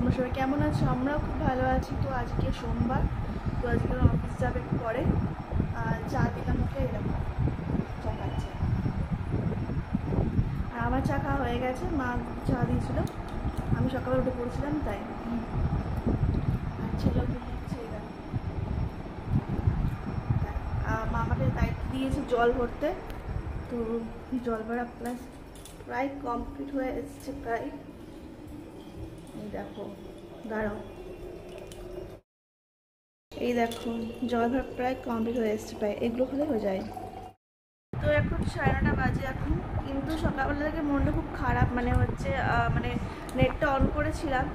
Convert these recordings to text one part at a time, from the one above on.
তোমরা সবাই কেমন আছো? আমরাও খুব ভালো আছি। তো আজকে সোমবার, তো আজকে অফিস যাবে একটু পরে। আর চা দিলাম ওকে, এরকম চা খাচ্ছে। আর আমার চা খাওয়া হয়ে গেছে, মা চা দিয়েছিল, আমি সকালে উঠে পড়েছিলাম তাই। আর ছেলেও দিচ্ছে, মা আমাকে দায়িত্ব দিয়েছে জল ভরতে। তো জল ভরা প্লাস প্রায় কমপ্লিট হয়ে এসছে প্রায়। এই দেখো, দাঁড়াও, এই দেখো জল ভরা প্রায় কমপ্লিট হয়ে এসছে প্রায়, এগুলো হলে হয়ে যায়। তো এখন 9:30 বাজে এখন, কিন্তু সকালবেলা থেকে মনটা খুব খারাপ, মানে হচ্ছে মানে নেটটা অন করেছিলাম,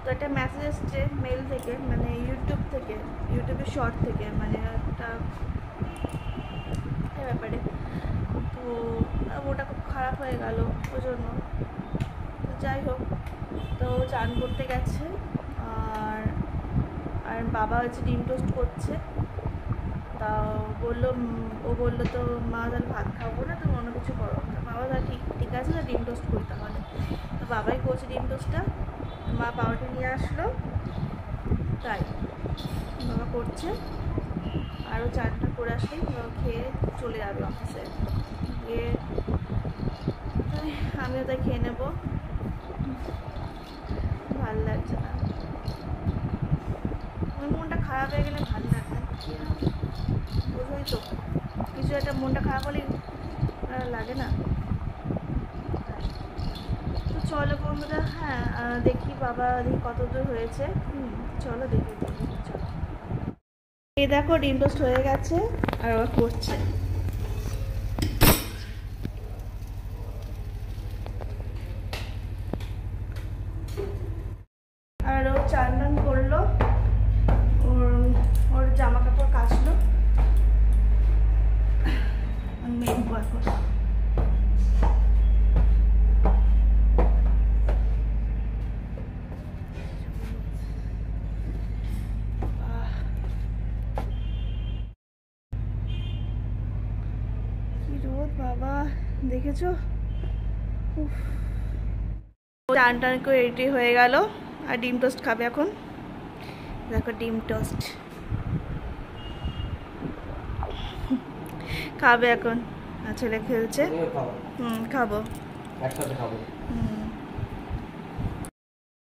তো একটা মেসেজ এসছে মেল থেকে, মানে ইউটিউবের শর্ট থেকে, মানে একটা ব্যাপারে। তো ওটা খুব খারাপ হয়ে গেল ওই জন্য। যাই হোক, তো চান করতে গেছে, আর বাবা হচ্ছে ডিম টোস্ট করছে। তা ও বললো তো মা তাহলে ভাত খাবো না, তুমি অন্য কিছু করো। বাবা তাহলে ঠিক আছে, তো ডিম টোস্ট করি তাহলে। তো বাবাই করছে ডিম টোস্টটা, মা পাউরুটি নিয়ে আসলো, তাই বাবা করছে। আরও চানটা করে আসলেই খেয়ে চলে যাবে অফিসে গিয়ে, আমিও তাই খেয়ে নেবো। ভালো লাগছে না, মনটা খারাপ হয়ে গেলে ভালো লাগে না, বুঝোই তো, কিছু একটা মনটা খারাপ হলে লাগে না। তো চলো বন্ধুরা, হ্যাঁ দেখি বাবা দেখি কত দূর হয়েছে। চলো দেখি, চলো। এই দেখো ডিম টোস্ট হয়ে গেছে আর আবার করছে। আর ও চান টান করলো, ওর জামা কাপড় কাচলো, মেঘ এখন। কি রোদ বাবা, দেখেছো? চান টান করে রেডি হয়ে গেল, আর ডিম টোস্ট খাবে এখন। দেখো ডিম টোস্ট খাবে এখন, আর ছেলে খেলছে। খাবো একসাথে খাবো।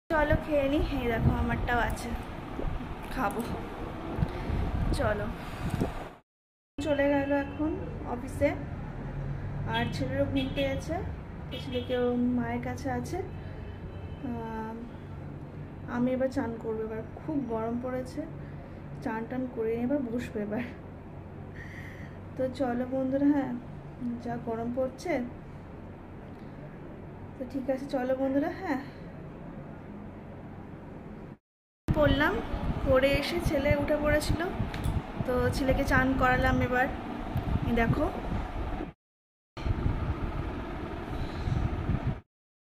চলো খেয়ে নি, এই দেখো আমারটাও আছে, খাবো। চলো, চলে গেল এখন অফিসে, আর ছেলেরও ঘুম পেয়েছে, ছেলেকেও মায়ের কাছে আছে। আমি এবার চান করবো, এবার খুব গরম পড়েছে, চান টান করে এবার বসবো এবার। তো চলো বন্ধুরা, হ্যাঁ যা গরম পড়ছে, তো ঠিক আছে চলো বন্ধুরা, হ্যাঁ পড়লাম, পড়ে এসে ছেলে উঠে পড়েছিল, তো ছেলেকে চান করালাম এবার। দেখো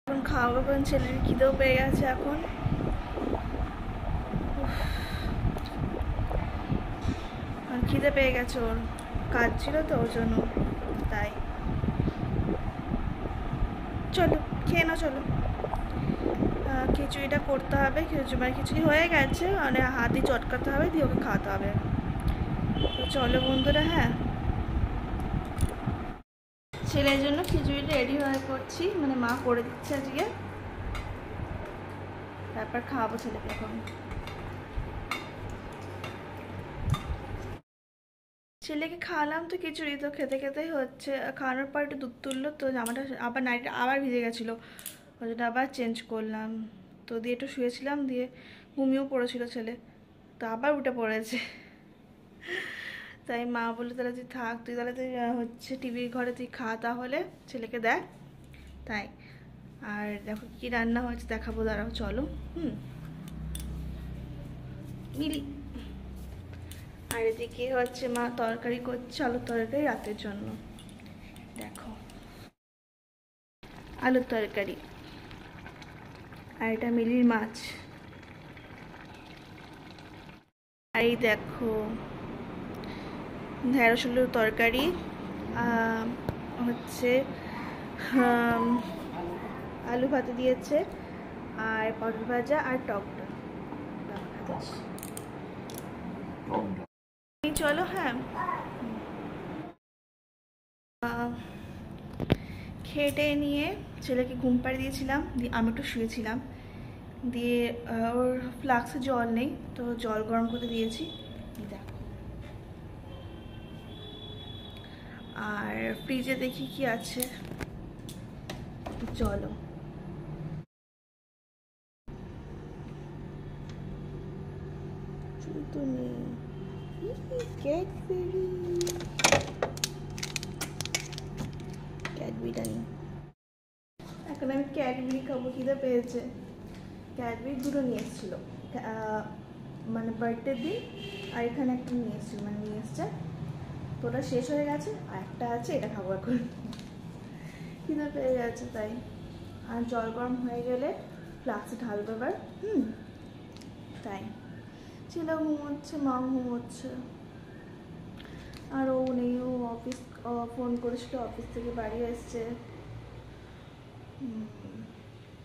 এখন খাওয়াবো, কারণ ছেলের খিদেও পেয়ে গেছে এখন। আর খিদে পেয়ে গেছে, ওর কাজ ছিল তো ওর জন্য, তাই। চলো খেয়ে নাও, চলো। খিচুড়িটা করতে হবে, খিচুড়ি হয়ে গেছে, মানে হাতে চটকাতে হবে, দিয়ে ওকে খাওয়াতে হবে। তো চলো বন্ধুরা, হ্যাঁ ছেলের জন্য খিচুড়িটা রেডি হয়ে করছি, মানে মা করে দিচ্ছে আজকে, তারপর খাওয়াবো ছেলেকে এখন। ছেলেকে খাওয়ালাম তো খিচুড়ি, তো খেতে খেতেই হচ্ছে, খাওয়ানোর পর একটু দুধ তুললো, তো জামাটা আবার নাইটটা আবার ভিজে গেছিলো, ওই জন্য আবার চেঞ্জ করলাম। তো দিয়ে একটু শুয়েছিলাম, দিয়ে ঘুমিয়েও পড়েছিল ছেলে, তো আবার উঠে পড়েছে। তাই মা বললো তাহলে তুই থাক, তুই তাহলে তুই হচ্ছে টিভির ঘরে তুই খা, তাহলে ছেলেকে দেখ, তাই। আর দেখো কি রান্না হয়েছে দেখাবো, দাঁড়াও চলো। মিলি, আর এদিকে হচ্ছে মা তরকারি করছে, আলুর তরকারি রাতের জন্য। দেখো আলুর তরকারি, আর এটা মিলির মাছ, আর এই দেখো ঢেঁড়স আলুর তরকারি, হচ্ছে আলু ভাতে দিয়েছে, আর পটল ভাজা আর টকটা। চলো হ্যাঁ খেটে নিয়ে ছেলেকে ঘুম পাড়িয়ে দিয়েছিলাম, দিয়ে আমি একটু শুয়েছিলাম, দিয়ে ওর ফ্লাক্সে জল নেই তো জল গরম করতে দিয়েছি দেখো। আর ফ্রিজে দেখি কি আছে, চলো। তো নেই ক্যাডবেরিটা নেই, এখন আমি ক্যাডবেরি খাবো, খিদে পেয়েছে। ক্যাডবেরি দুটো নিয়ে এসেছিলো মানে বার্থডে দিন, আর এখানে একটা নিয়ে এসেছিলো মানে নিয়ে এসছে, তো ওটা শেষ হয়ে গেছে আর একটা আছে, এটা খাবো এখন, খিদে পেয়ে গেছে তাই। আর জল গরম হয়ে গেলে ফ্লাক্সে ঢালবে এবার। তাই ছেলে ঘুমোচ্ছে, মা ঘুমোচ্ছে, আর ও নেই, ও অফিস ফোন করেছিল, অফিস থেকে বাড়ি এসছে,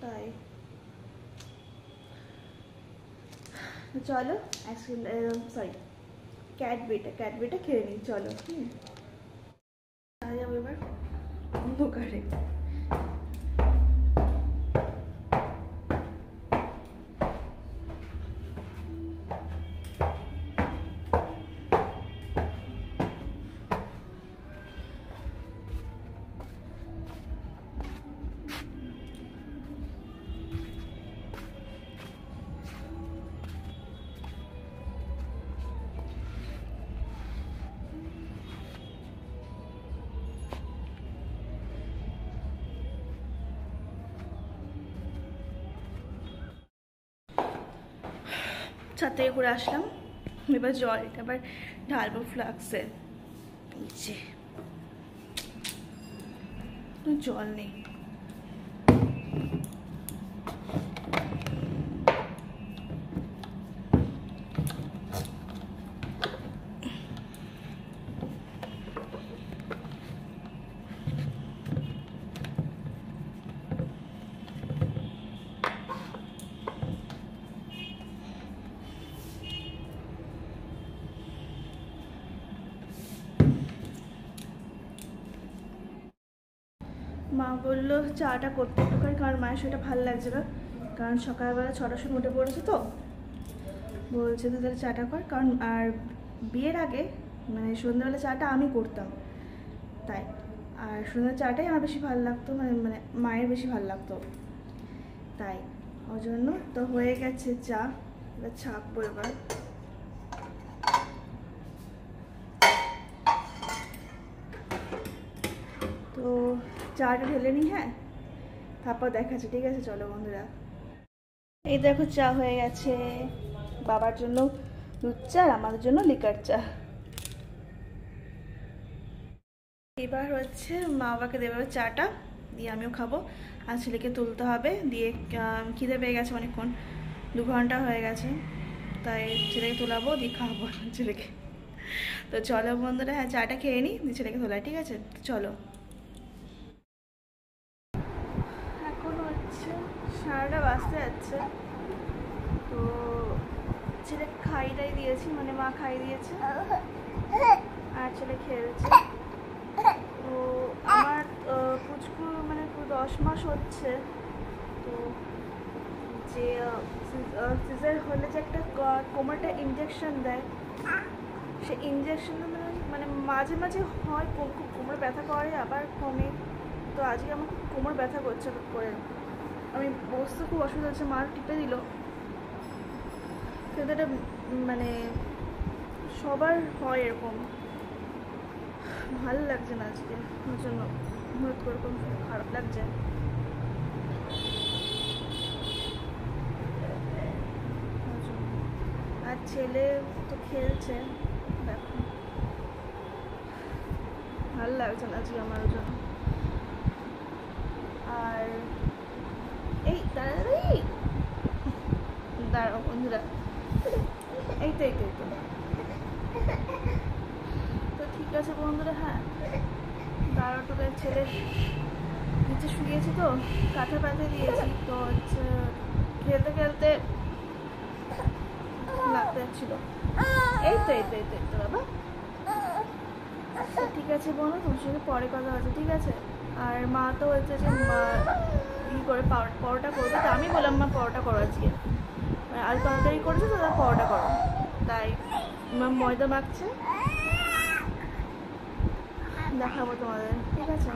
তাই। চলো আইসক্রিম সরি ক্যাডবেরিটা খেয়ে নিই, চলো। যাবো এবার অন্ধকারে। ছাদ থেকে ঘুরে আসলাম, এবার জল এটা আবার ঢালবো ফ্লাক্সে, নিচে জল নেই। মা বললো চাটা করতে একটু করে, কারণ মায়ের সেটা ভালো লাগছে না, কারণ সকালবেলা 6টার সময় উঠে পড়েছে, তো বলছে তো তাহলে চাটা কর, কারণ আর বিয়ের আগে মানে সন্ধ্যাবেলা চাটা আমি করতাম, তাই। আর সন্ধ্যার চাটাই আমার বেশি ভালো লাগতো, মানে মায়ের বেশি ভালো লাগতো, তাই ওই জন্য তো হয়ে গেছে চা, এবার ছাঁকবো এবার। তো চাটা ঢেলে নিই, হ্যাঁ তারপর দেখাচ্ছি, ঠিক আছে চলো বন্ধুরা। এই দেখো চা হয়ে গেছে, বাবার জন্য দুধ চা আর আমাদের জন্য লিকার চা। এবার হচ্ছে মা বাবাকে দেবে চাটা, দিয়ে আমিও খাবো, আর ছেলেকে তুলতে হবে, দিয়ে খিদে পেয়ে গেছে অনেকক্ষণ, 2 ঘন্টা হয়ে গেছে, তাই ছেলেকে তোলাবো, দিয়ে খাওয়াবো ছেলেকে। তো চলো বন্ধুরা, হ্যাঁ চাটা খেয়ে নিই, দিয়ে ছেলেকে তোলা, ঠিক আছে চলো। এখন হচ্ছে 9:30 বাজতে যাচ্ছে, তো ছেলে খাইটাই দিয়েছি, মানে মা খাই দিয়েছে, আর ছেলে খেয়েছে। তো আমার পুচকু মানে 10 মাস হচ্ছে, তো যে সিজার হলে যে একটা কোমরটা ইঞ্জেকশন দেয়, সে ইঞ্জেকশনটা মানে মাঝে মাঝে হয়, খুব কোমরে ব্যথা করে আবার কমে, তো আজকে আমার খুব কোমর ব্যথা করছে করে, আমি বসতে খুব অসুবিধা হচ্ছে, মার টিপে দিল, কিন্তু এটা মানে সবার হয় এরকম, ভালো লাগছে না আজকে, ওর জন্য হঠাৎ করে এরকম খারাপ লাগছে। আর ছেলে তো খেলছে, দেখো ভালো লাগছে না আজকে আমার জন্য। আর এই দাঁড়াও বন্ধুরা, এই তো ঠিক আছে বন্ধুরা, হ্যাঁ দাঁড়াও, ছেলে নিচে শুয়েছে তো কাঁথা পাতা দিয়েছি, তো হচ্ছে খেলতে লাগতে যাচ্ছিল। এই তো বাবা, ঠিক আছে বোনো, তোমার সঙ্গে পরে কথা আছে, ঠিক আছে। আর মা তো হচ্ছে যে ই করে পরোটা করবে, তো আমি বললাম মা পরোটা করো আজকে, আলু তরকারি করেছে তো তার পরোটা করো, তাই মা ময়দা মাখছে, দেখাবো তোমাদের, ঠিক আছে।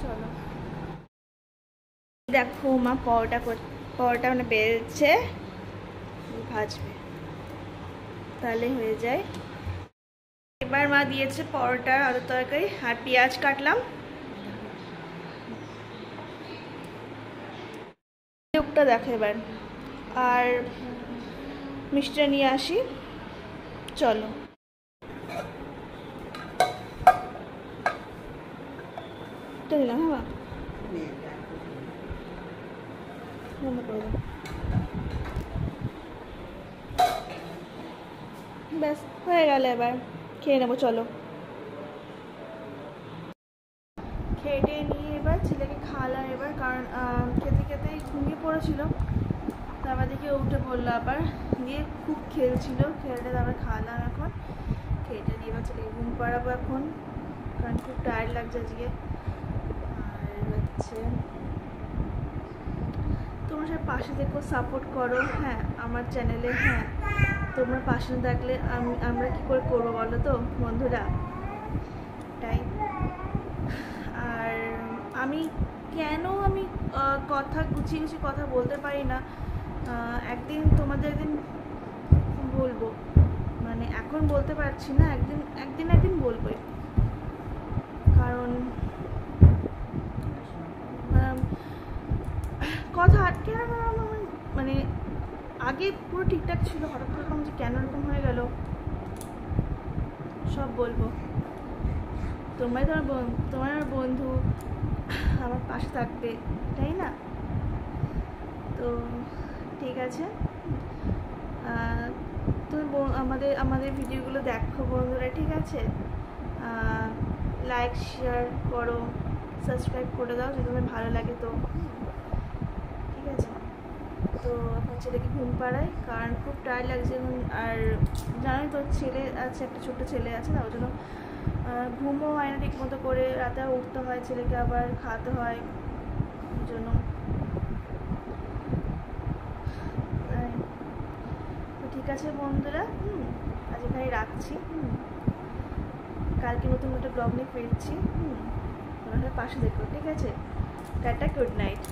চলো দেখো মা পরোটা মানে বেলছে, ভাজবে, তাহলে হয়ে যায়। এবার মা দিয়েছে পরোটা, আলু তরকারি আর পেঁয়াজ কাটলাম। লুকটা দেখো এবার, আর মিষ্টিটা নিয়ে আসি, চলো। দিলাম, হ্যাঁ বন্ধ করে দাও, ব্যাস হয়ে গেল। এবার খেয়ে নেবো, চলো। খেটে নিয়ে এবার ছেলেকে খাওয়ালাম এবার, কারণ খেতে খেতেই ঘুমিয়ে পড়েছিল, তারপর দেখে উঠে পড়লো আবার, দিয়ে খুব খেলছিল, খেলতে তারপর খাওয়ালাম। এখন খেটে নিয়ে এবার ছেলেকে ঘুম পাড়াবো এখন, কারণ খুব টায়ার্ড লাগছে আজকে। আর হচ্ছে তোমরা সব পাশে দেখো, সাপোর্ট করো, হ্যাঁ আমার চ্যানেলে। হ্যাঁ তোমরা পাশে থাকলে আমরা কি করে করবো বলো তো বন্ধুরা, তাই। আর আমি কথা গুছিয়ে কথা বলতে পারি না, একদিন তোমাদের একদিন বলবো, মানে এখন বলতে পারছি না, একদিন বলবো, কারণ কথা আটকে মানে আগে পুরো ঠিকঠাক ছিল, হঠাৎ করে যে কেন এরকম হয়ে গেল সব বলবো। তোমার বন্ধু আমার পাশে থাকবে, তাই না? তো ঠিক আছে, তুমি আমাদের ভিডিওগুলো দেখো বন্ধুরা, ঠিক আছে। লাইক শেয়ার করো, সাবস্ক্রাইব করে দাও যদি তোমার ভালো লাগে, তো ঠিক আছে। তো এখন ছেলেকে ঘুম পাড়াই, কারণ খুব টায়ার্ড লাগছে এখন। আর জানোই তো ছেলে আছে, একটা ছোট্ট ছেলে আছে না, ওই জন্য ঘুমও হয় না ঠিক মতো করে, রাতে উঠতে হয়, ছেলেকে আবার খাওয়াতে হয়, ওই জন্য। তো ঠিক আছে বন্ধুরা, আজ এখানে রাখছি, কালকে নতুন একটা ব্লগ নিয়ে ফিরছি, তোমাদের পাশে দেখো, ঠিক আছে। Tata, good night.